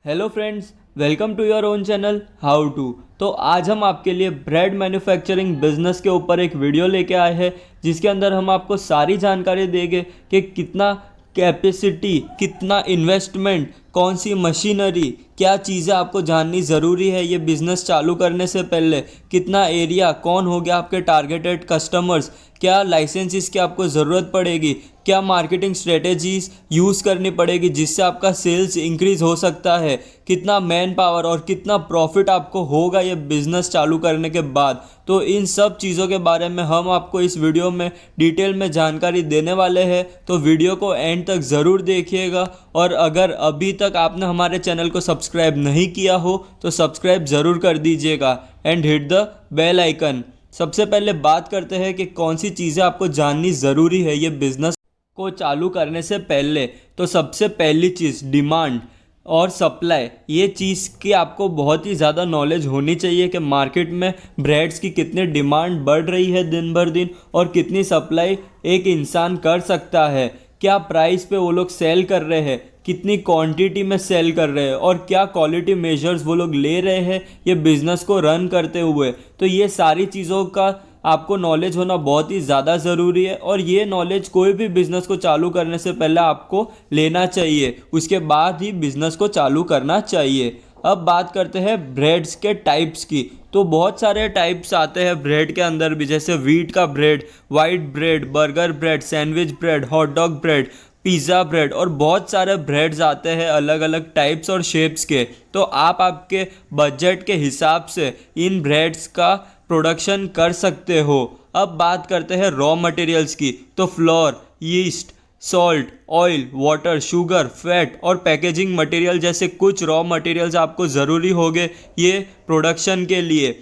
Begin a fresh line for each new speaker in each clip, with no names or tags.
Hello friends, welcome to your own channel how to. तो आज हम आपके लिए ब्रेड मैन्युफैक्चरिंग बिजनेस के ऊपर एक वीडियो लेके आए हैं, जिसके अंदर हम आपको सारी जानकारी देंगे कि कितना कैपेसिटी, कितना इन्वेस्टमेंट, कौन सी मशीनरी, क्या चीज़ें आपको जाननी ज़रूरी है ये बिज़नेस चालू करने से पहले, कितना एरिया, कौन हो गया आपके टारगेटेड कस्टमर्स, क्या लाइसेंसेस की आपको ज़रूरत पड़ेगी, क्या मार्केटिंग स्ट्रेटेजीज यूज़ करनी पड़ेगी जिससे आपका सेल्स इंक्रीज़ हो सकता है, कितना मैन पावर और कितना प्रॉफिट आपको होगा ये बिज़नेस चालू करने के बाद। तो इन सब चीज़ों के बारे में हम आपको इस वीडियो में डिटेल में जानकारी देने वाले हैं, तो वीडियो को एंड तक ज़रूर देखिएगा। और अगर अभी तक आपने हमारे चैनल को सब्सक्राइब नहीं किया हो तो सब्सक्राइब ज़रूर कर दीजिएगा and hit the bell icon. सबसे पहले बात करते हैं कि कौन सी चीज़ें आपको जाननी ज़रूरी है ये बिज़नेस को चालू करने से पहले। तो सबसे पहली चीज़ डिमांड और सप्लाई, ये चीज़ की आपको बहुत ही ज़्यादा नॉलेज होनी चाहिए कि मार्केट में ब्रेड्स की कितनी डिमांड बढ़ रही है दिन भर दिन और कितनी सप्लाई एक इंसान कर सकता है, क्या प्राइस पे वो लोग सेल कर रहे हैं, कितनी क्वांटिटी में सेल कर रहे हैं और क्या क्वालिटी मेजर्स वो लोग ले रहे हैं ये बिज़नेस को रन करते हुए। तो ये सारी चीज़ों का आपको नॉलेज होना बहुत ही ज़्यादा ज़रूरी है और ये नॉलेज कोई भी बिज़नेस को चालू करने से पहले आपको लेना चाहिए, उसके बाद ही बिज़नेस को चालू करना चाहिए। अब बात करते हैं ब्रेड्स के टाइप्स की। तो बहुत सारे टाइप्स आते हैं ब्रेड के अंदर भी, जैसे व्हीट का bread, white bread, burger bread, sandwich bread, hot dog bread, pizza bread और बहुत सारे ब्रेड्स आते हैं अलग अलग टाइप्स और शेप्स के। तो आप आपके बजट के हिसाब से इन ब्रेड्स का प्रोडक्शन कर सकते हो। अब बात करते हैं रॉ मटेरियल्स की। तो floor, yeast, salt, oil, water, sugar, fat और पैकेजिंग मटेरियल जैसे कुछ रॉ मटेरियल्स आपको ज़रूरी होंगे ये प्रोडक्शन के लिए।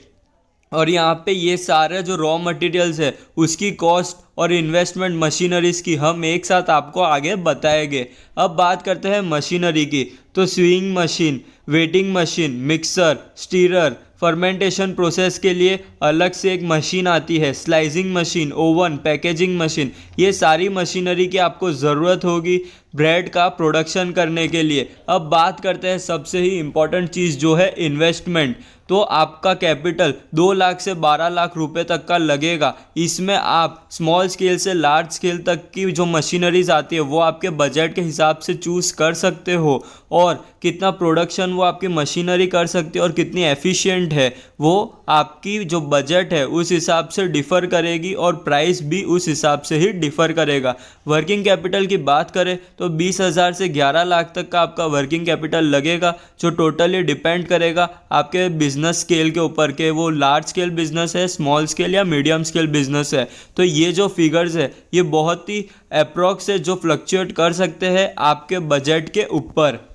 और यहाँ पे ये सारे जो रॉ मटेरियल्स है उसकी कॉस्ट और इन्वेस्टमेंट मशीनरीज की हम एक साथ आपको आगे बताएंगे। अब बात करते हैं मशीनरी की। तो swing machine, waiting machine, mixer, stirrer, fermentation process के लिए अलग से एक मशीन आती है, slicing machine, oven, packaging machine, ये सारी मशीनरी की आपको ज़रूरत होगी ब्रेड का प्रोडक्शन करने के लिए। अब बात करते हैं सबसे ही इम्पॉर्टेंट चीज़ जो है इन्वेस्टमेंट। तो आपका कैपिटल 2 लाख से 12 लाख रुपए तक का लगेगा। इसमें आप स्मॉल स्केल से लार्ज स्केल तक की जो मशीनरीज आती है वो आपके बजट के हिसाब से चूज़ कर सकते हो और कितना प्रोडक्शन वो आपकी मशीनरी कर सकती है और कितनी एफिशिएंट है वो आपकी जो बजट है उस हिसाब से डिफ़र करेगी और प्राइस भी उस हिसाब से ही डिफ़र करेगा। वर्किंग कैपिटल की बात करें तो 20,000 से 11 लाख तक का आपका वर्किंग कैपिटल लगेगा, जो टोटली डिपेंड करेगा आपके बिजनेस स्केल के ऊपर के वो लार्ज स्केल बिजनेस है, स्मॉल स्केल या मीडियम स्केल बिजनेस है। तो ये जो फिगर्स है ये बहुत ही अप्रॉक्स है जो फ्लक्चुएट कर सकते हैं आपके बजट के ऊपर।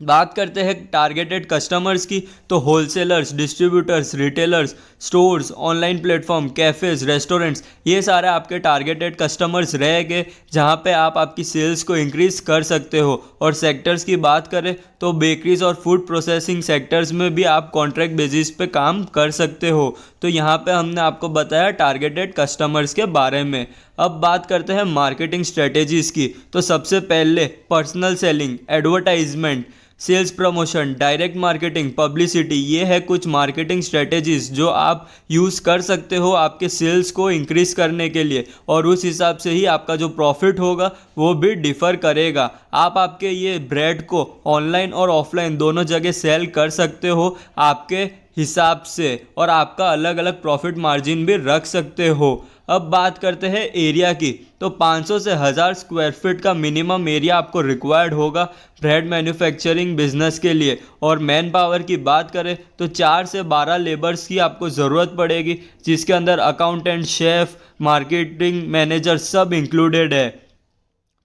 बात करते हैं टारगेटेड कस्टमर्स की। तो wholesalers, distributors, retailers, stores, online platform, cafes, restaurants, ये सारे आपके टारगेटेड कस्टमर्स रहेंगे जहां पे आप आपकी सेल्स को इंक्रीज़ कर सकते हो। और सेक्टर्स की बात करें तो बेकरीज और फूड प्रोसेसिंग सेक्टर्स में भी आप कॉन्ट्रैक्ट बेसिस पे काम कर सकते हो। तो यहाँ पे हमने आपको बताया टारगेटेड कस्टमर्स के बारे में। अब बात करते हैं मार्केटिंग स्ट्रेटेजीज़ की। तो सबसे पहले personal selling, advertisement, sales promotion, direct marketing, publicity, ये है कुछ मार्केटिंग स्ट्रेटेजीज जो आप यूज़ कर सकते हो आपके सेल्स को इंक्रीज़ करने के लिए और उस हिसाब से ही आपका जो प्रॉफिट होगा वो भी डिफ़र करेगा। आप आपके ये ब्रेड को ऑनलाइन और ऑफलाइन दोनों जगह सेल कर सकते हो आपके हिसाब से और आपका अलग अलग प्रॉफिट मार्जिन भी रख सकते हो। अब बात करते हैं एरिया की। तो 500 से 1000 स्क्वायर फीट का मिनिमम एरिया आपको रिक्वायर्ड होगा ब्रेड मैन्युफैक्चरिंग बिजनेस के लिए। और मैन पावर की बात करें तो 4 से 12 लेबर्स की आपको ज़रूरत पड़ेगी, जिसके अंदर अकाउंटेंट, शेफ़, मार्केटिंग मैनेजर सब इंक्लूडेड है।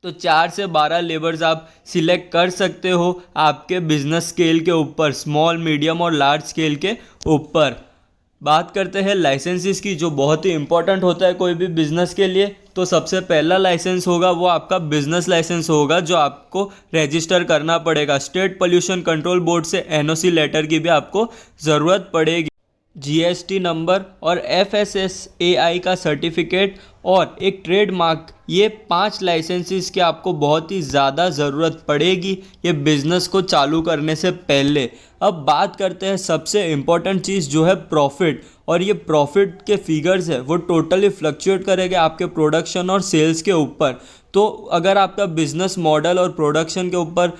तो 4 से 12 लेबर्स आप सिलेक्ट कर सकते हो आपके बिजनेस स्केल के ऊपर, स्मॉल, मीडियम और लार्ज स्केल के ऊपर। बात करते हैं लाइसेंसेस की, जो बहुत ही इंपॉर्टेंट होता है कोई भी बिजनेस के लिए। तो सबसे पहला लाइसेंस होगा वो आपका बिजनेस लाइसेंस होगा जो आपको रजिस्टर करना पड़ेगा। स्टेट पोल्यूशन कंट्रोल बोर्ड से एनओसी लेटर की भी आपको ज़रूरत पड़ेगी। जीएसटी नंबर और एफएसएसएआई का सर्टिफिकेट और एक ट्रेडमार्क, ये 5 लाइसेंसेस की आपको बहुत ही ज़्यादा ज़रूरत पड़ेगी ये बिज़नेस को चालू करने से पहले। अब बात करते हैं सबसे इम्पॉर्टेंट चीज़ जो है प्रॉफिट, और ये प्रॉफिट के फिगर्स है वो टोटली फ्लक्चुएट करेंगे आपके प्रोडक्शन और सेल्स के ऊपर। तो अगर आपका बिजनेस मॉडल और प्रोडक्शन के ऊपर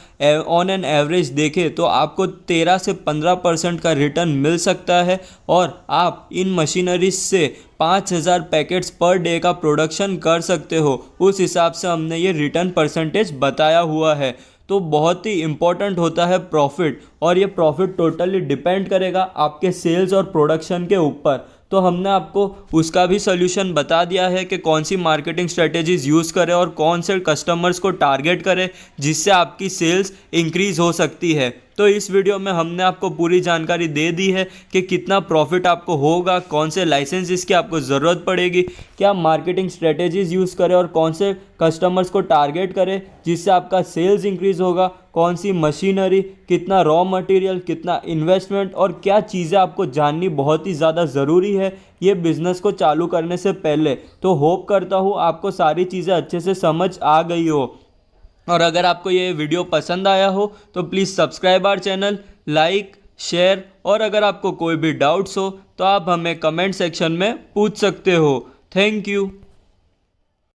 ऑन एन एवरेज देखें तो आपको 13 से 15% का रिटर्न मिल सकता है, और आप इन मशीनरीज से 5000 पैकेट्स पर डे का प्रोडक्शन कर सकते हो। उस हिसाब से हमने ये रिटर्न परसेंटेज बताया हुआ है। तो बहुत ही इम्पॉर्टेंट होता है प्रॉफिट, और ये प्रॉफिट टोटली डिपेंड करेगा आपके सेल्स और प्रोडक्शन के ऊपर। तो हमने आपको उसका भी सोल्यूशन बता दिया है कि कौन सी मार्केटिंग स्ट्रेटेजीज यूज़ करें और कौन से कस्टमर्स को टारगेट करें जिससे आपकी सेल्स इंक्रीज़ हो सकती है। तो इस वीडियो में हमने आपको पूरी जानकारी दे दी है कि कितना प्रॉफिट आपको होगा, कौन से लाइसेंसेस की आपको ज़रूरत पड़ेगी, क्या मार्केटिंग स्ट्रेटेजीज यूज़ करें और कौन से कस्टमर्स को टारगेट करें जिससे आपका सेल्स इंक्रीज़ होगा, कौन सी मशीनरी, कितना रॉ मटेरियल, कितना इन्वेस्टमेंट, और क्या चीज़ें आपको जाननी बहुत ही ज़्यादा ज़रूरी है ये बिज़नेस को चालू करने से पहले। तो होप करता हूँ आपको सारी चीज़ें अच्छे से समझ आ गई हो, और अगर आपको ये वीडियो पसंद आया हो तो please subscribe our channel, like, share, और अगर आपको कोई भी डाउट्स हो तो आप हमें कमेंट सेक्शन में पूछ सकते हो। Thank you.